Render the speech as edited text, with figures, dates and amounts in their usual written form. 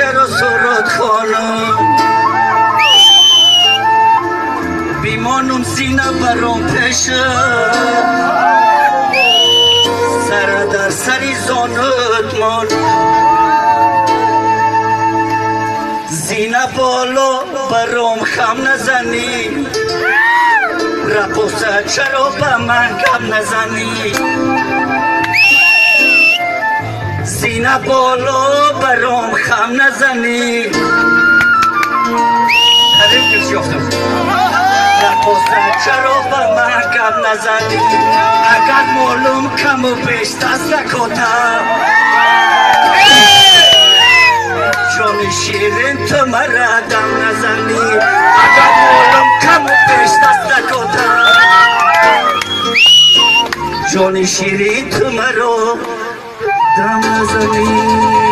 رو سرود خانم بیمانم سینه برام پشه سر در سری زانت من زینه بالا برام خم نزنی رقصه چرا به من کم نزنی زینه بالا برام خم نزنی حریف کسی افتم رقصه چرا به من کم نزنی اگر معلوم کم و بیش دست نکتم جان شیرین تو مرا دم نزنی اگر معلوم کم و بیش دست نکتم جان شیرین تو مرا دم نزنی